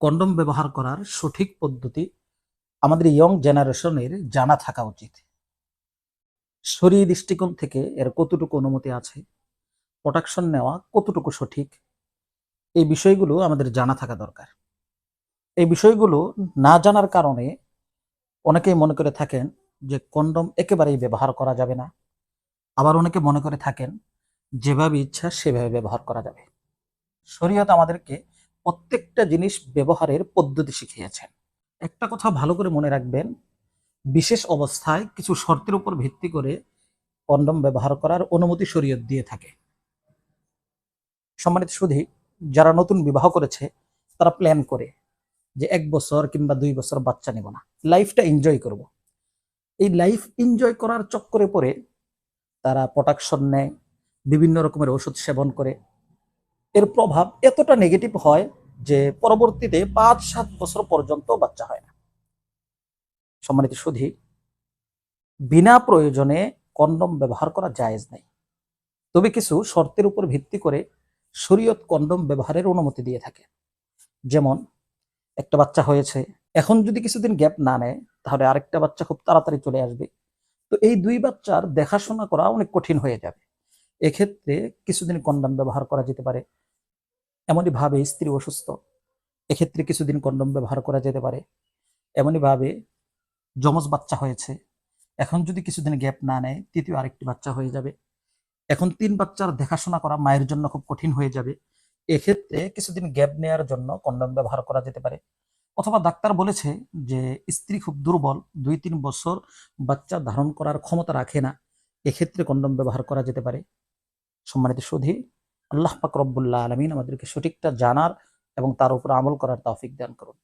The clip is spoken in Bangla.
কন্ডম ব্যবহার করার সঠিক পদ্ধতি আমাদের ইয়ং জেনারেশনের জানা থাকা উচিত। শরীর দৃষ্টিকোণ থেকে এর কতটুকু অনুমতি আছে, প্রোটেকশন নেওয়া কতটুকু সঠিক, এই বিষয়গুলো আমাদের জানা থাকা দরকার। এই বিষয়গুলো না জানার কারণে অনেকেই মনে করে থাকেন যে কন্ডম একেবারেই ব্যবহার করা যাবে না, আবার অনেকে মনে করে থাকেন যেভাবে ইচ্ছা সেভাবে ব্যবহার করা যাবে। শরীয়ত আমাদেরকে প্রত্যেকটা জিনিস ব্যবহারের পদ্ধতি শিখিয়েছেন। একটা কথা ভালো করে মনে রাখবেন, বিশেষ অবস্থায় কিছু শর্তের উপর ভিত্তি করে কন্ডম ব্যবহার করার অনুমতি শরীয়ত দিয়ে থাকে। সম্মানিত সুধী, যারা নতুন বিবাহ করেছে তারা প্ল্যান করে যে 1 বছর কিংবা 2 বছর বাচ্চা নেব না, লাইফটা এনজয় করব। এই লাইফ এনজয় করার চক্করে পড়ে তারা প্রোটেকশন নেয়, বিভিন্ন রকমের ওষুধ সেবন করে। এর প্রভাব এতটা নেগেটিভ হয় যে পরবর্তীতে 5-7 বছর পর্যন্ত বাচ্চা হয় না। সম্মানিত সুধী, বিনা প্রয়োজনে কন্ডম ব্যবহার করা জায়েজ নেই, তবে কিছু শর্তের উপর ভিত্তি করে শরীয়ত কন্ডম ব্যবহারের অনুমতি দিয়ে থাকে। যেমন, একটা বাচ্চা হয়েছে, এখন যদি কিছুদিন গ্যাপ না নেয় তাহলে আরেকটা বাচ্চা খুব তাড়াতাড়ি চলে আসবে। তো এই 2 বাচ্চার দেখাশোনা করা অনেক কঠিন হয়ে যাবে। এক্ষেত্রে কিছুদিন কন্ডম ব্যবহার করা যেতে পারে। এমনই ভাবে স্ত্রী অসুস্থ, এক্ষেত্রে কিছুদিন কন্ডম ব্যবহার করা যেতে পারে। এমনই ভাবে যমজ বাচ্চা হয়েছে, এখন যদি কিছুদিন গ্যাপ না নেয় তৃতীয় আরেকটি বাচ্চা হয়ে যাবে। এখন 3 বাচ্চার দেখাশোনা করা মায়ের জন্য খুব কঠিন হয়ে যাবে। এক্ষেত্রে কিছুদিন গ্যাপ নেওয়ার জন্য কন্ডম ব্যবহার করা যেতে পারে। অথবা ডাক্তার বলেছে যে স্ত্রী খুব দুর্বল, 2-3 বছর বাচ্চা ধারণ করার ক্ষমতা রাখে না, এক্ষেত্রে কন্ডম ব্যবহার করা যেতে পারে। সম্মানিত সুধী, আল্লাহ পাক রব্বুল আলামিন আমাদেরকে সঠিকটা জানার এবং তার উপর আমল করার তৌফিক দান করুন।